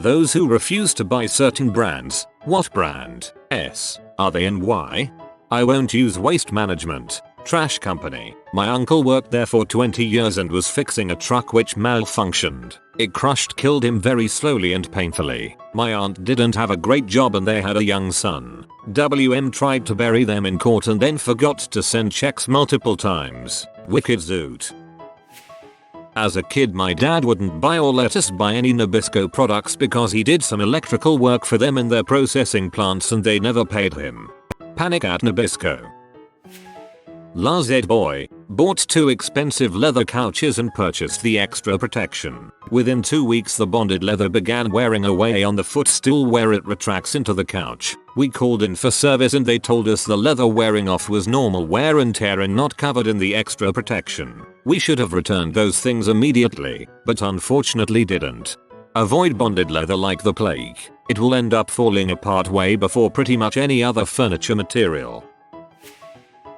those who refuse to buy certain brands. What brand? S. Are they and why? I won't use waste management. Trash company. My uncle worked there for 20 years and was fixing a truck which malfunctioned. It killed him very slowly and painfully. My aunt didn't have a great job and they had a young son. WM tried to bury them in court and then forgot to send checks multiple times. Wicked zoot. As a kid, my dad wouldn't buy or let us buy any Nabisco products because he did some electrical work for them in their processing plants and they never paid him. Panic at Nabisco. Lazed boy bought 2 expensive leather couches and purchased the extra protection. Within 2 weeks the bonded leather began wearing away on the footstool where it retracts into the couch. We called in for service and they told us the leather wearing off was normal wear and tear and not covered in the extra protection. We should have returned those things immediately, but unfortunately didn't. Avoid bonded leather like the plague. It will end up falling apart way before pretty much any other furniture material.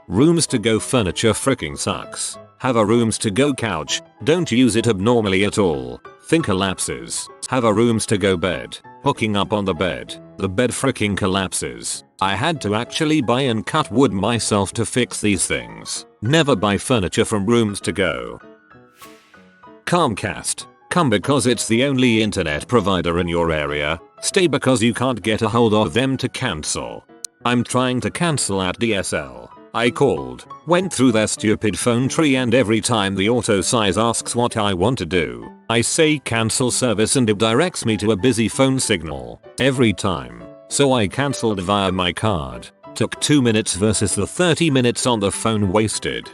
Rooms to go furniture freaking sucks. Have a rooms to go couch, don't use it abnormally at all. Thing collapses. Have a rooms to go bed. Hooking up on the bed freaking collapses. I had to actually buy and cut wood myself to fix these things. Never buy furniture from rooms to go. Comcast. Come because it's the only internet provider in your area. Stay because you can't get a hold of them to cancel. I'm trying to cancel at DSL. I called, went through their stupid phone tree and every time the auto size asks what I want to do, I say cancel service and it directs me to a busy phone signal. Every time. So I cancelled via my card. Took 2 minutes versus the 30 minutes on the phone wasted.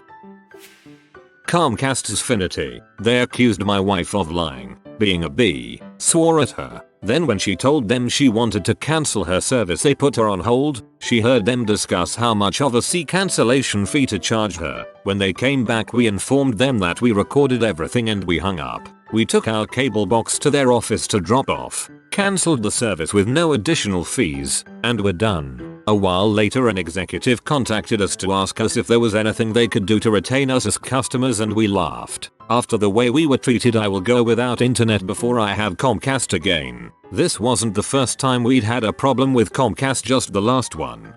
Comcast's Finity. They accused my wife of lying, being a bee, swore at her. Then when she told them she wanted to cancel her service they put her on hold. She heard them discuss how much of a cancellation fee to charge her. When they came back we informed them that we recorded everything and we hung up. We took our cable box to their office to drop off, cancelled the service with no additional fees, and were done. A while later an executive contacted us to ask us if there was anything they could do to retain us as customers and we laughed. After the way we were treated I will go without internet before I have Comcast again. This wasn't the first time we'd had a problem with Comcast, just the last one.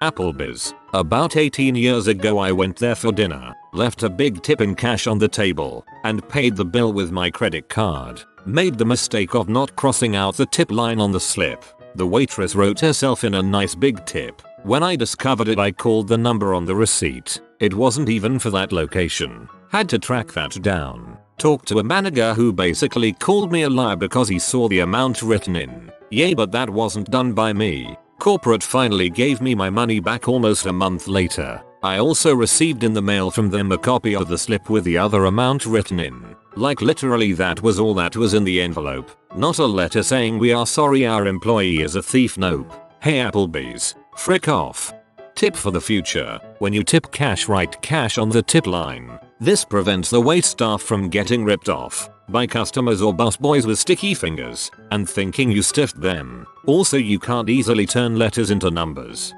Applebee's. About 18 years ago I went there for dinner, left a big tip in cash on the table, and paid the bill with my credit card. Made the mistake of not crossing out the tip line on the slip. The waitress wrote herself in a nice big tip. When I discovered it I called the number on the receipt. It wasn't even for that location. Had to track that down. Talked to a manager who basically called me a liar because he saw the amount written in. Yay, but that wasn't done by me. Corporate finally gave me my money back almost a month later. I also received in the mail from them a copy of the slip with the other amount written in. Like literally that was all that was in the envelope. Not a letter saying we are sorry our employee is a thief. Nope. Hey Applebee's, frick off. Tip for the future. When you tip cash, write cash on the tip line. This prevents the wait staff from getting ripped off by customers or busboys with sticky fingers and thinking you stiffed them. Also you can't easily turn letters into numbers.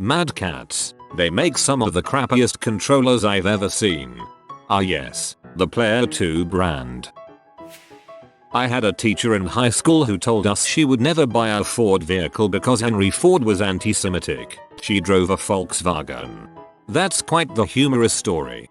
Mad Cats. They make some of the crappiest controllers I've ever seen. Ah yes, the Player 2 brand. I had a teacher in high school who told us she would never buy a Ford vehicle because Henry Ford was anti-Semitic. She drove a Volkswagen. That's quite the humorous story.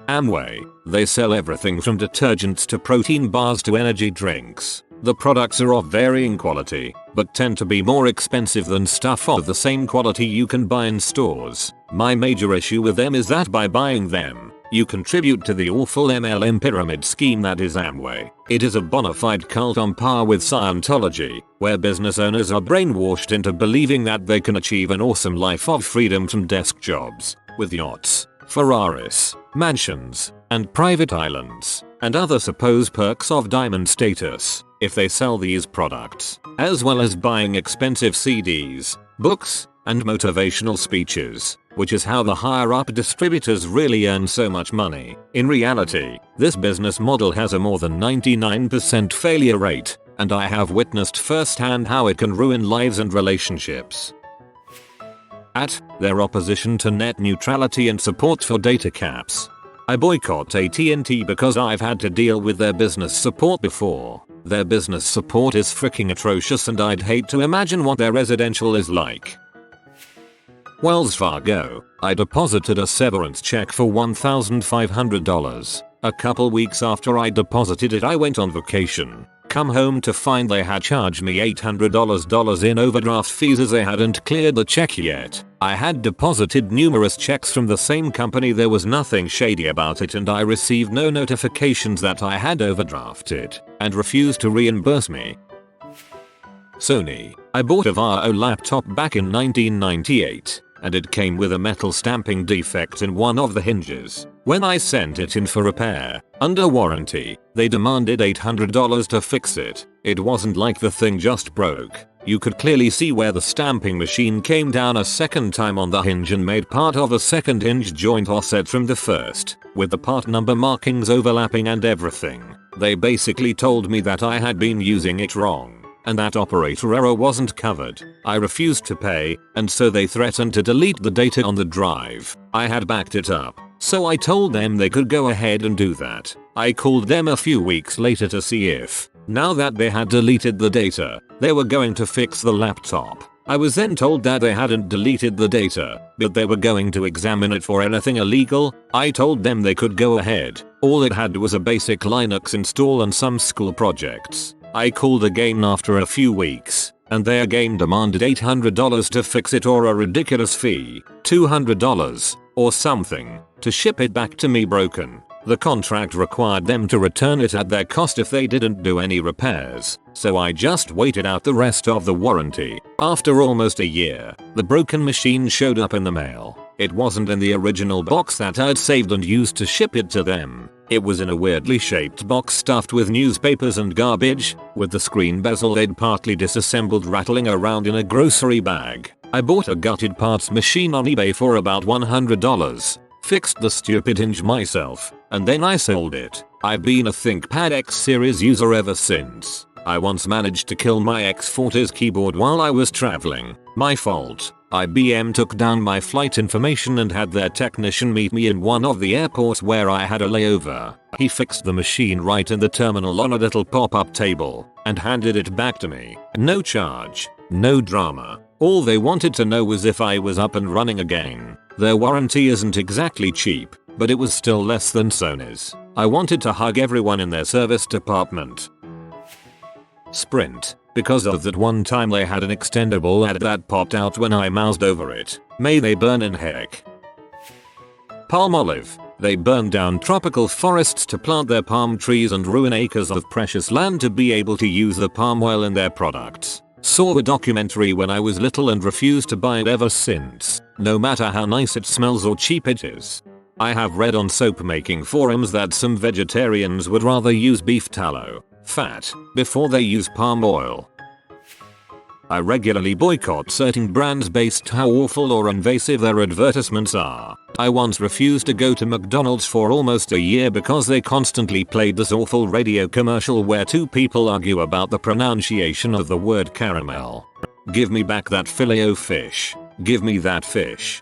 Amway. They sell everything from detergents to protein bars to energy drinks. The products are of varying quality, but tend to be more expensive than stuff of the same quality you can buy in stores. My major issue with them is that by buying them, you contribute to the awful MLM pyramid scheme that is Amway. It is a bona fide cult on par with Scientology, where business owners are brainwashed into believing that they can achieve an awesome life of freedom from desk jobs, with yachts, Ferraris, mansions, and private islands, and other supposed perks of diamond status, if they sell these products, as well as buying expensive CDs, books, and motivational speeches, which is how the higher up distributors really earn so much money. In reality, this business model has a more than 99% failure rate, and I have witnessed firsthand how it can ruin lives and relationships. Their opposition to net neutrality and support for data caps. I boycott AT&T because I've had to deal with their business support before. Their business support is freaking atrocious and I'd hate to imagine what their residential is like. Wells Fargo. I deposited a severance check for $1,500. A couple weeks after I deposited it, I went on vacation. Come home to find they had charged me $800 in overdraft fees as they hadn't cleared the check yet. I had deposited numerous checks from the same company. There was nothing shady about it and I received no notifications that I had overdrafted and refused to reimburse me. Sony. I bought a Fargo laptop back in 1998 and it came with a metal stamping defect in one of the hinges. When I sent it in for repair, under warranty, they demanded $800 to fix it. It wasn't like the thing just broke. You could clearly see where the stamping machine came down a second time on the hinge and made part of a second hinge joint offset from the first, with the part number markings overlapping and everything. They basically told me that I had been using it wrong and that operator error wasn't covered. I refused to pay, and so they threatened to delete the data on the drive. I had backed it up, so I told them they could go ahead and do that. I called them a few weeks later to see if, now that they had deleted the data, they were going to fix the laptop. I was then told that they hadn't deleted the data, but they were going to examine it for anything illegal. I told them they could go ahead. All it had was a basic Linux install and some school projects. I called again after a few weeks, and they again demanded $800 to fix it or a ridiculous fee, $200 or something, to ship it back to me broken. The contract required them to return it at their cost if they didn't do any repairs, so I just waited out the rest of the warranty. After almost a year, the broken machine showed up in the mail. It wasn't in the original box that I'd saved and used to ship it to them. It was in a weirdly shaped box stuffed with newspapers and garbage, with the screen bezel they'd partly disassembled rattling around in a grocery bag. I bought a gutted parts machine on eBay for about $100, fixed the stupid hinge myself, and then I sold it. I've been a ThinkPad X series user ever since. I once managed to kill my X40's keyboard while I was traveling. My fault. IBM took down my flight information and had their technician meet me in one of the airports where I had a layover. He fixed the machine right in the terminal on a little pop-up table and handed it back to me. No charge. No drama. All they wanted to know was if I was up and running again. Their warranty isn't exactly cheap, but it was still less than Sony's. I wanted to hug everyone in their service department. Sprint. Because of that one time they had an extendable ad that popped out when I moused over it. May they burn in heck. Palmolive. They burn down tropical forests to plant their palm trees and ruin acres of precious land to be able to use the palm oil in their products. Saw the documentary when I was little and refused to buy it ever since, no matter how nice it smells or cheap it is. I have read on soap making forums that some vegetarians would rather use beef tallow, fat, before they use palm oil. I regularly boycott certain brands based how awful or invasive their advertisements are. I once refused to go to McDonald's for almost a year because they constantly played this awful radio commercial where two people argue about the pronunciation of the word caramel. Give me back that Filet-O-Fish. Give me that fish.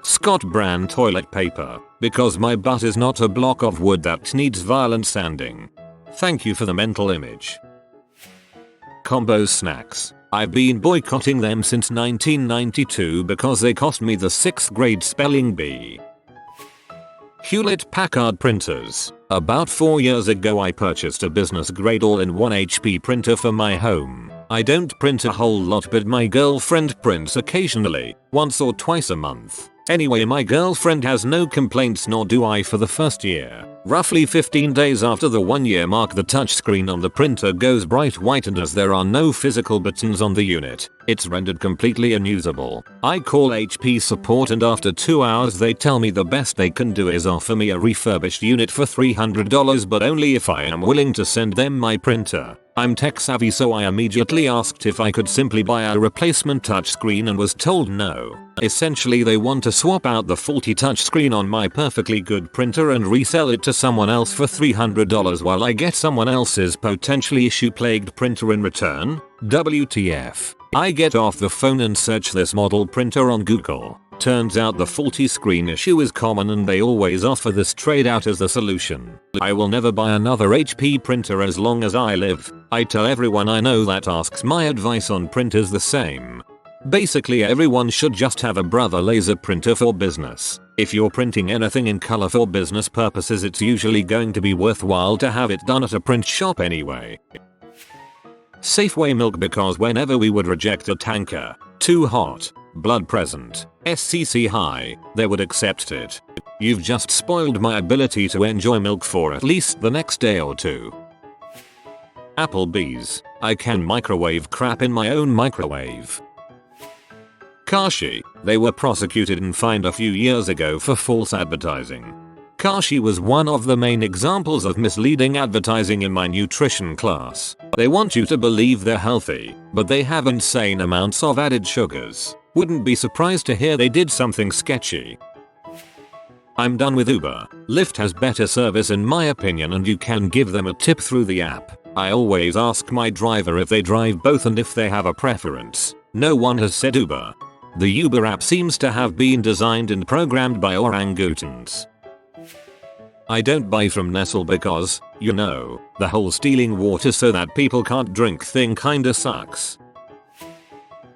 Scott brand toilet paper, because my butt is not a block of wood that needs violent sanding. Thank you for the mental image. Combo snacks. I've been boycotting them since 1992 because they cost me the 6th grade spelling bee. Hewlett-Packard Printers. About 4 years ago I purchased a business grade all-in-one HP printer for my home. I don't print a whole lot but my girlfriend prints occasionally, once or twice a month. Anyway, my girlfriend has no complaints, nor do I for the first year. Roughly 15 days after the 1-year mark, the touchscreen on the printer goes bright white, and as there are no physical buttons on the unit, it's rendered completely unusable. I call HP support and after 2 hours they tell me the best they can do is offer me a refurbished unit for $300, but only if I am willing to send them my printer. I'm tech savvy, so I immediately asked if I could simply buy a replacement touchscreen and was told no. Essentially they want to swap out the faulty touchscreen on my perfectly good printer and resell it to someone else for $300 while I get someone else's potentially issue-plagued printer in return? WTF. I get off the phone and search this model printer on Google. Turns out the faulty screen issue is common and they always offer this trade out as the solution. I will never buy another HP printer as long as I live. I tell everyone I know that asks my advice on printers the same. Basically everyone should just have a brother laser printer for business. If you're printing anything in color for business purposes, it's usually going to be worthwhile to have it done at a print shop anyway. Safeway milk, because whenever we would reject a tanker, too hot, blood present, SCC high, they would accept it. You've just spoiled my ability to enjoy milk for at least the next day or two. Applebee's. I can microwave crap in my own microwave. Kashi. They were prosecuted and fined a few years ago for false advertising. Kashi was one of the main examples of misleading advertising in my nutrition class. They want you to believe they're healthy, but they have insane amounts of added sugars. Wouldn't be surprised to hear they did something sketchy. I'm done with Uber. Lyft has better service in my opinion, and you can give them a tip through the app. I always ask my driver if they drive both and if they have a preference. No one has said Uber. The Uber app seems to have been designed and programmed by orangutans. I don't buy from Nestle because, you know, the whole stealing water so that people can't drink thing kinda sucks.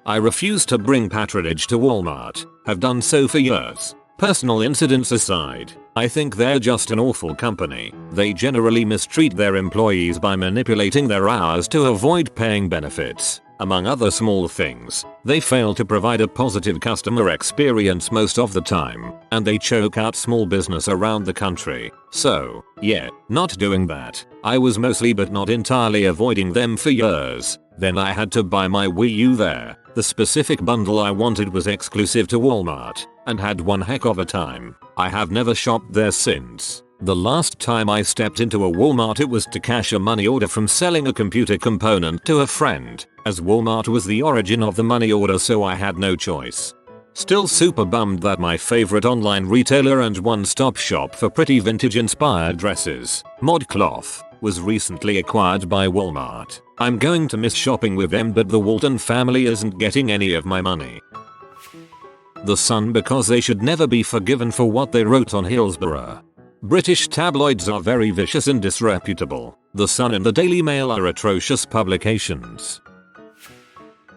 I refuse to bring patronage to Walmart, have done so for years. Personal incidents aside, I think they're just an awful company. They generally mistreat their employees by manipulating their hours to avoid paying benefits. Among other small things, they fail to provide a positive customer experience most of the time, and they choke out small business around the country. So, yeah, not doing that. I was mostly but not entirely avoiding them for years. Then I had to buy my Wii U there. The specific bundle I wanted was exclusive to Walmart, and had one heck of a time. I have never shopped there since. The last time I stepped into a Walmart it was to cash a money order from selling a computer component to a friend, as Walmart was the origin of the money order, so I had no choice. Still super bummed that my favorite online retailer and one-stop shop for pretty vintage-inspired dresses, ModCloth, was recently acquired by Walmart. I'm going to miss shopping with them, but the Walton family isn't getting any of my money. The Sun, because they should never be forgiven for what they wrote on Hillsborough. British tabloids are very vicious and disreputable. The Sun and the Daily Mail are atrocious publications.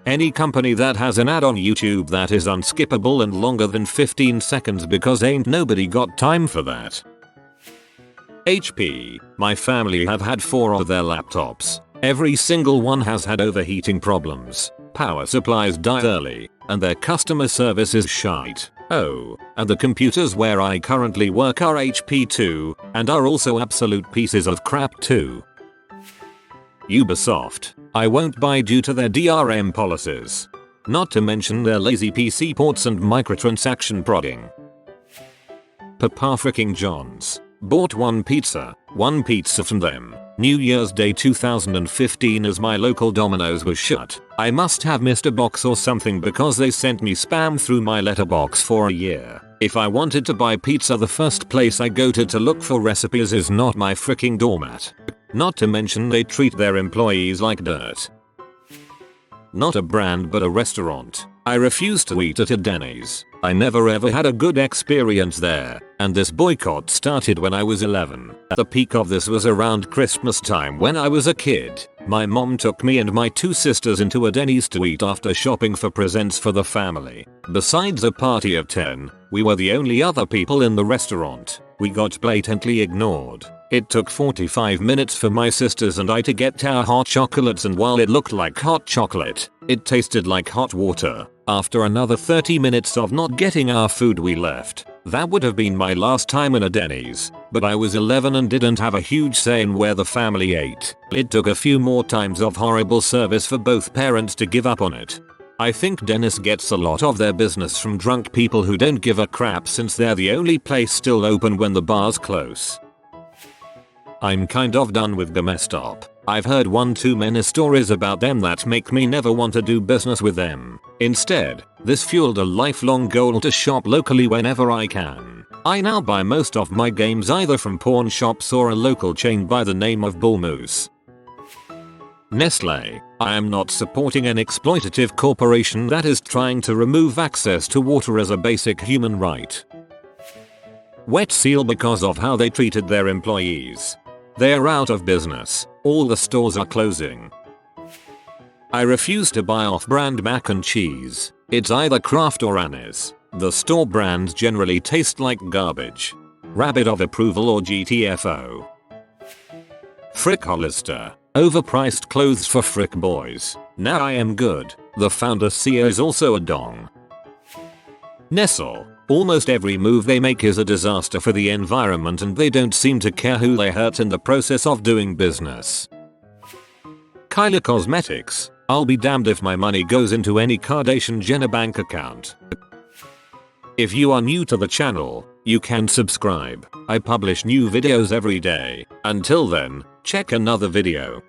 Any company that has an ad on YouTube that is unskippable and longer than 15 seconds, because ain't nobody got time for that. HP. My family have had 4 of their laptops. Every single one has had overheating problems. Power supplies die early, and their customer service is shite. Oh, and the computers where I currently work are HP too, and are also absolute pieces of crap too. Ubisoft. I won't buy due to their DRM policies. Not to mention their lazy PC ports and microtransaction prodding. Papa fricking John's. Bought one pizza from them. New Year's Day 2015 as my local Domino's was shut. I must have missed a box or something because they sent me spam through my letterbox for a year. If I wanted to buy pizza, the first place I go to look for recipes is not my fricking doormat. Not to mention they treat their employees like dirt. Not a brand but a restaurant. I refuse to eat at a Denny's. I never ever had a good experience there, and this boycott started when I was 11. The peak of this was around Christmas time when I was a kid. My mom took me and my 2 sisters into a Denny's to eat after shopping for presents for the family. Besides a party of 10, we were the only other people in the restaurant. We got blatantly ignored. It took 45 minutes for my sisters and I to get our hot chocolates, and while it looked like hot chocolate, it tasted like hot water. After another 30 minutes of not getting our food, we left. That would have been my last time in a Denny's, but I was 11 and didn't have a huge say in where the family ate. It took a few more times of horrible service for both parents to give up on it. I think Dennis gets a lot of their business from drunk people who don't give a crap, since they're the only place still open when the bars close. I'm kind of done with GameStop. I've heard one too many stories about them that make me never want to do business with them. Instead, this fueled a lifelong goal to shop locally whenever I can. I now buy most of my games either from pawn shops or a local chain by the name of Bull Moose. Nestle, I am not supporting an exploitative corporation that is trying to remove access to water as a basic human right. Wet Seal because of how they treated their employees. They are out of business. All the stores are closing. I refuse to buy off-brand mac and cheese. It's either Kraft or Annie's. The store brands generally taste like garbage. Rabbit of approval or GTFO. Frick Hollister. Overpriced clothes for Frick boys. Now I am good. The founder CEO is also a dong. Nestle. Almost every move they make is a disaster for the environment and they don't seem to care who they hurt in the process of doing business. Kylie Cosmetics. I'll be damned if my money goes into any Kardashian-Jenner bank account. If you are new to the channel, you can subscribe. I publish new videos every day. Until then, check another video.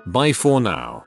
Bye for now.